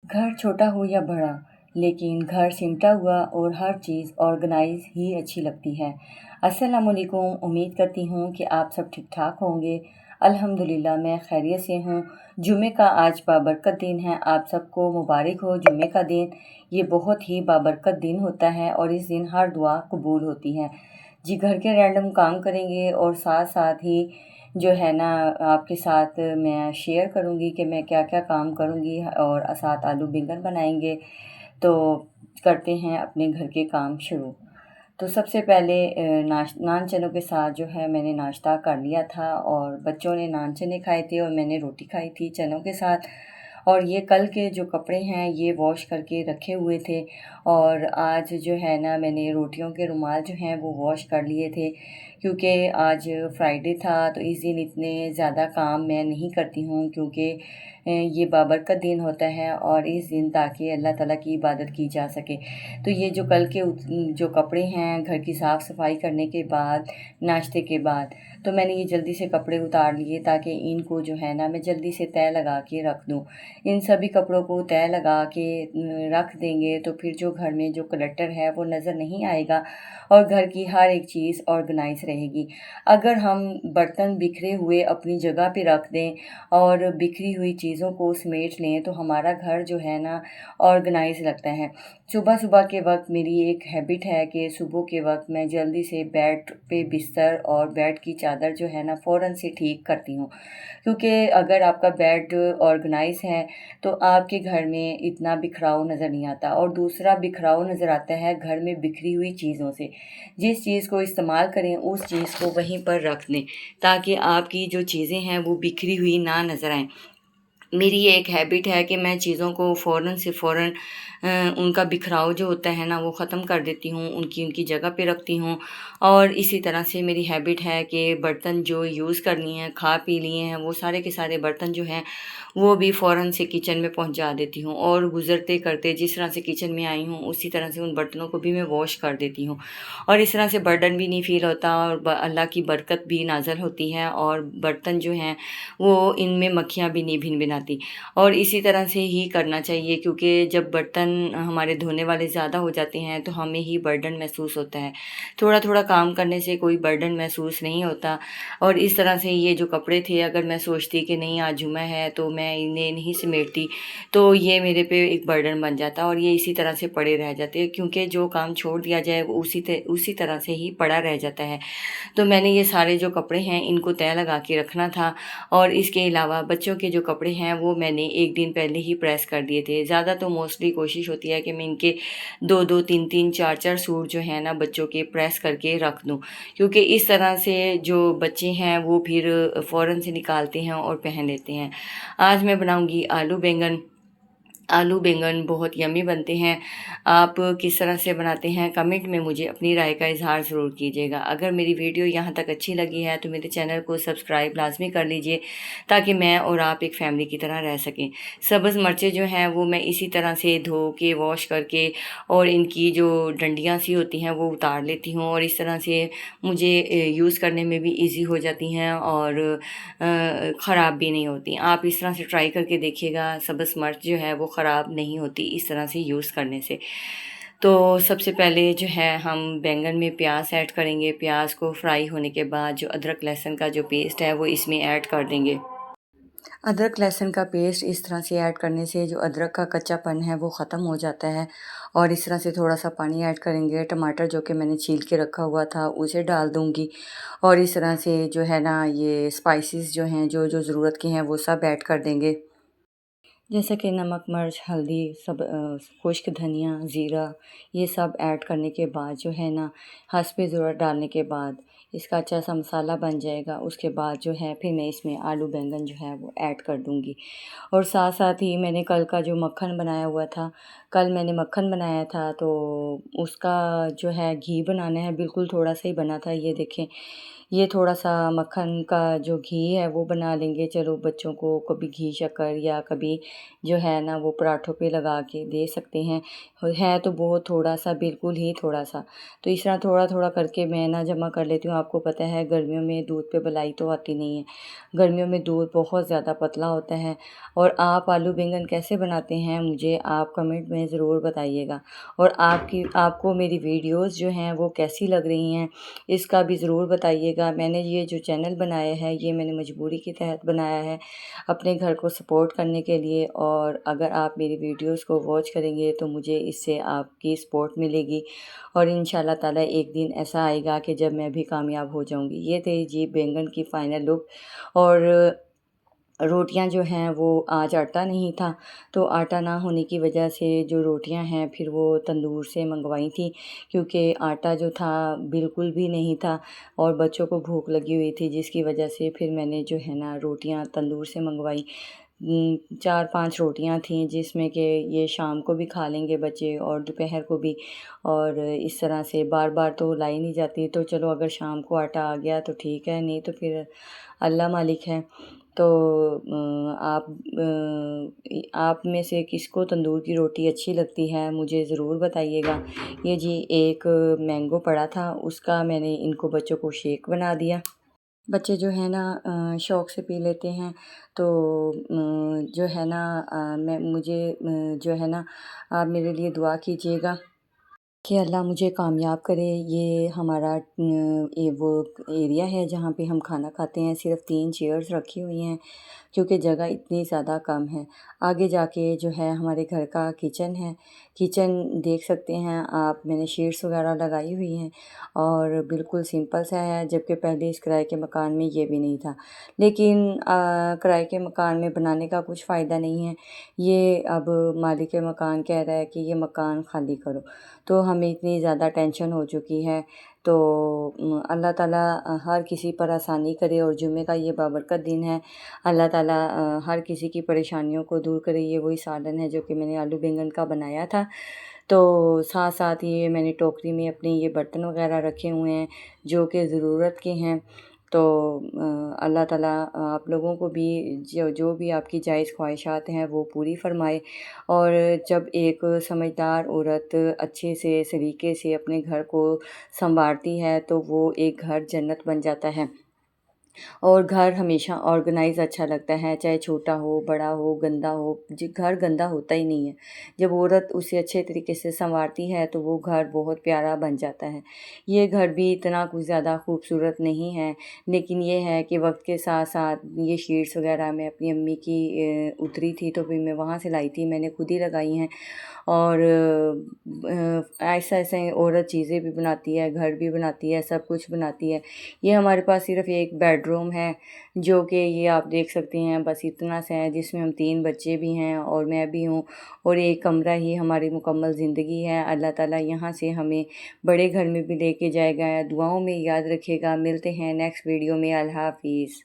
घर छोटा हो या बड़ा, लेकिन घर सिमटा हुआ और हर चीज़ ऑर्गेनाइज ही अच्छी लगती है। अस्सलाम वालेकुम, उम्मीद करती हूँ कि आप सब ठीक-ठाक होंगे। अल्हम्दुलिल्लाह मैं खैरियत से हूँ। जुमे का आज बाबरकत दिन है, आप सबको मुबारक हो जुमे का दिन। ये बहुत ही बाबरकत दिन होता है और इस दिन हर दुआ कबूल होती है। जी, घर के रैंडम काम करेंगे और साथ-साथ ही जो है ना आपके साथ मैं शेयर करूँगी कि मैं क्या-क्या काम करूँगी और साथ आलू बैंगन बनाएँगे। तो करते हैं अपने घर के काम शुरू। तो सबसे पहले नान चनों के साथ जो है मैंने नाश्ता कर लिया था और बच्चों ने नान चने खाए थे और मैंने रोटी खाई थी चनों के साथ। और ये कल के जो कपड़े हैं ये वॉश करके रखे हुए थे और आज जो है ना मैंने रोटियों के रुमाल जो हैं वो वॉश कर लिए थे, क्योंकि आज फ्राइडे था तो इस दिन इतने ज़्यादा काम मैं नहीं करती हूँ, क्योंकि ये बाबरकत दिन होता है और इस दिन ताकि अल्लाह ताला की इबादत की जा सके। तो ये जो कल के जो कपड़े हैं घर की साफ़ सफाई करने के बाद, नाश्ते के बाद, तो मैंने ये जल्दी से कपड़े उतार लिए ताकि इनको जो है ना मैं जल्दी से तह लगा के रख दूँ। इन सभी कपड़ों को तह लगा के रख देंगे तो फिर जो घर में जो क्लटर है वो नज़र नहीं आएगा और घर की हर एक चीज़ ऑर्गेनाइज रहेगी। अगर हम बर्तन बिखरे हुए अपनी जगह पे रख दें और बिखरी हुई चीज़ों को समेट लें तो हमारा घर जो है ना ऑर्गेनाइज लगता है। सुबह-सुबह के वक़्त मेरी एक हैबिट है कि सुबह के वक़्त मैं जल्दी से बेड पे बिस्तर और बेड की चादर जो है ना फ़ौरन से ठीक करती हूँ। क्योंकि अगर आपका बेड ऑर्गेनाइज़ है तो आपके घर में इतना बिखराव नज़र नहीं आता और दूसरा बिखराव नज़र आता है घर में बिखरी हुई चीज़ों से। जिस चीज़ को इस्तेमाल करें उस चीज़ को वहीं पर रख दें ताकि आपकी जो चीज़ें हैं वो बिखरी हुई ना नज़र आएँ। मेरी ये एक हैबिट है कि मैं चीज़ों को फ़ौरन से फ़ौरन उनका बिखराव जो होता है ना वो ख़त्म कर देती हूँ, उनकी उनकी जगह पे रखती हूँ। और इसी तरह से मेरी हैबिट है कि बर्तन जो यूज़ कर लिए हैं, खा पी लिए हैं, वो सारे के सारे बर्तन जो हैं वो भी फ़ौरन से किचन में पहुँचा देती हूँ और गुज़रते करते जिस तरह से किचन में आई हूँ उसी तरह से उन बर्तनों को भी मैं वॉश कर देती हूँ। और इस तरह से बर्डन भी नहीं फ़ील होता और अल्लाह की बरकत भी नाज़िल होती है और बर्तन जो हैं वो इनमें मक्खियाँ भी नहीं भिनभिनाती। और इसी तरह से ही करना चाहिए, क्योंकि जब बर्तन हमारे धोने वाले ज़्यादा हो जाते हैं तो हमें ही बर्डन महसूस होता है। थोड़ा-थोड़ा काम करने से कोई बर्डन महसूस नहीं होता। और इस तरह से ये जो कपड़े थे अगर मैं सोचती कि नहीं आज जुम्मा है तो मैं इन्हें नहीं समेटती, तो ये मेरे पे एक बर्डन बन जाता और ये इसी तरह से पड़े रह जाते, क्योंकि जो काम छोड़ दिया जाए वो उसी तरह से ही पड़ा रह जाता है। तो मैंने ये सारे जो कपड़े हैं इनको तह लगा के रखना था और इसके अलावा बच्चों के जो कपड़े हैं वो मैंने 1 दिन पहले ही प्रेस कर दिए थे। ज़्यादा तो मोस्टली कोशिश होती है कि मैं इनके 2-2, 3-3, 4-4 सूट जो हैं ना बच्चों के प्रेस करके रख दूँ, क्योंकि इस तरह से जो बच्चे हैं वो फिर फ़ौरन से निकालते हैं और पहन लेते हैं। आज मैं बनाऊँगी आलू बैंगन। आलू बैंगन बहुत यम्मी बनते हैं। आप किस तरह से बनाते हैं कमेंट में मुझे अपनी राय का इज़हार ज़रूर कीजिएगा। अगर मेरी वीडियो यहाँ तक अच्छी लगी है तो मेरे चैनल को सब्सक्राइब लाज़मी कर लीजिए ताकि मैं और आप एक फ़ैमिली की तरह रह सकें। सब्ज़ मिर्चें जो हैं वो मैं इसी तरह से धो के वॉश करके और इनकी जो डंडियाँ सी होती हैं वो उतार लेती हूँ और इस तरह से मुझे यूज़ करने में भी ईज़ी हो जाती हैं और ख़राब भी नहीं होती। आप इस तरह से ट्राई करके देखिएगा, सब्ज़ मिर्च जो है वो ख़राब नहीं होती इस तरह से यूज़ करने से। तो सबसे पहले जो है हम बैंगन में प्याज ऐड करेंगे। प्याज को फ्राई होने के बाद जो अदरक लहसुन का जो पेस्ट है वो इसमें ऐड कर देंगे। अदरक लहसुन का पेस्ट इस तरह से ऐड करने से जो अदरक का कच्चापन है वो ख़त्म हो जाता है और इस तरह से थोड़ा-सा पानी ऐड करेंगे। टमाटर जो कि मैंने छील के रखा हुआ था उसे डाल दूँगी और इस तरह से जो है ना ये स्पाइसेस जो हैं जो ज़रूरत के हैं वो सब ऐड कर देंगे। जैसे कि नमक, मिर्च, हल्दी, सब खुश्क धनिया, ज़ीरा, ये सब ऐड करने के बाद जो है ना हस्बे ज़रूरत डालने के बाद इसका अच्छा सा मसाला बन जाएगा। उसके बाद जो है फिर मैं इसमें आलू बैंगन जो है वो ऐड कर दूँगी। और साथ-साथ ही मैंने कल का जो मक्खन बनाया हुआ था, कल मैंने मक्खन बनाया था तो उसका जो है घी बनाना है, बिल्कुल थोड़ा-सा ही बना था। ये देखें, ये थोड़ा-सा मक्खन का जो घी है वो बना लेंगे। चलो बच्चों को कभी घी शक्कर या कभी जो है ना वो पराठों पे लगा के दे सकते हैं। है तो बहुत थोड़ा सा, बिल्कुल ही थोड़ा सा। तो इस तरह थोड़ा थोड़ा करके मैं ना जमा कर लेती हूँ। आपको पता है गर्मियों में दूध पे मलाई तो आती नहीं है, गर्मियों में दूध बहुत ज़्यादा पतला होता है। और आप आलू बैंगन कैसे बनाते हैं मुझे आप कमेंट में ज़रूर बताइएगा। और आपको मेरी वीडियोस जो हैं वो कैसी लग रही हैं इसका भी ज़रूर बताइएगा। मैंने ये जो चैनल बनाया है ये मैंने मजबूरी के तहत बनाया है, अपने घर को सपोर्ट करने के लिए। और अगर आप मेरी वीडियोस को वॉच करेंगे तो मुझे इससे आपकी सपोर्ट मिलेगी। और इंशाल्लाह ताला एक दिन ऐसा आएगा कि जब मैं भी कामयाब हो जाऊंगी। ये थे जी बैंगन की फ़ाइनल लुक। और रोटियां जो हैं वो आज आटा नहीं था, तो आटा ना होने की वजह से जो रोटियां हैं फिर वो तंदूर से मंगवाई थी, क्योंकि आटा जो था बिल्कुल भी नहीं था और बच्चों को भूख लगी हुई थी, जिसकी वजह से फिर मैंने जो है ना रोटियां तंदूर से मंगवाई। 4-5 रोटियां थीं जिसमें कि ये शाम को भी खा लेंगे बच्चे और दोपहर को भी। और इस तरह से बार बार तो लाई नहीं जाती, तो चलो अगर शाम को आटा आ गया तो ठीक है, नहीं तो फिर अल्लाह मालिक है। तो आप में से किसको तंदूर की रोटी अच्छी लगती है मुझे ज़रूर बताइएगा। ये जी एक मैंगो पड़ा था, उसका मैंने इनको बच्चों को शेक बना दिया। बच्चे जो है ना शौक़ से पी लेते हैं। तो जो है ना मुझे जो है ना आप मेरे लिए दुआ कीजिएगा कि अल्लाह मुझे कामयाब करे। ये हमारा ये वो एरिया है जहाँ पे हम खाना खाते हैं, सिर्फ़ 3 चेयर्स रखी हुई हैं क्योंकि जगह इतनी ज़्यादा कम है। आगे जाके जो है हमारे घर का किचन है, किचन देख सकते हैं आप, मैंने शीट्स वगैरह लगाई हुई हैं और बिल्कुल सिंपल सा है, जबकि पहले इस किराए के मकान में ये भी नहीं था। लेकिन किराए के मकान में बनाने का कुछ फ़ायदा नहीं है। ये अब मालिक मकान कह रहा है कि ये मकान खाली करो, तो हमें इतनी ज़्यादा टेंशन हो चुकी है। तो अल्लाह ताला हर किसी पर आसानी करे। और जुम्मे का ये बाबरकत दिन है, अल्लाह ताला हर किसी की परेशानियों को दूर करे। ये वही सालन है जो कि मैंने आलू बैंगन का बनाया था। तो साथ साथ ये मैंने टोकरी में अपने ये बर्तन वगैरह रखे हुए हैं जो कि ज़रूरत के हैं। तो अल्लाह ताला आप लोगों को भी जो जो भी आपकी जायज़ ख्वाहिशात हैं वो पूरी फ़रमाए। और जब एक समझदार औरत अच्छे से सलीके से अपने घर को सँवारती है तो वो एक घर जन्नत बन जाता है। और घर हमेशा ऑर्गेनाइज़ अच्छा लगता है, चाहे छोटा हो, बड़ा हो, गंदा हो, जी घर गंदा होता ही नहीं है। जब औरत उसे अच्छे तरीके से सँवारती है तो वो घर बहुत प्यारा बन जाता है। ये घर भी इतना कुछ ज़्यादा खूबसूरत नहीं है, लेकिन ये है कि वक़्त के साथ-साथ ये शीट्स वग़ैरह मैं अपनी अम्मी की उतरी थी तो फिर मैं वहाँ से लाई थी, मैंने खुद ही लगाई हैं। और ऐसे-ऐसे औरत चीज़ें भी बनाती है, घर भी बनाती है, सब कुछ बनाती है। ये हमारे पास सिर्फ़ एक बेडरूम है जो कि ये आप देख सकते हैं, बस इतना सा है, जिसमें हम 3 बच्चे भी हैं और मैं भी हूँ। और एक कमरा ही हमारी मुकम्मल ज़िंदगी है। अल्लाह ताला यहाँ से हमें बड़े घर में भी लेके जाएगा। दुआओं में याद रखिएगा। मिलते हैं नेक्स्ट वीडियो में। अल्लाह हाफ़िज़।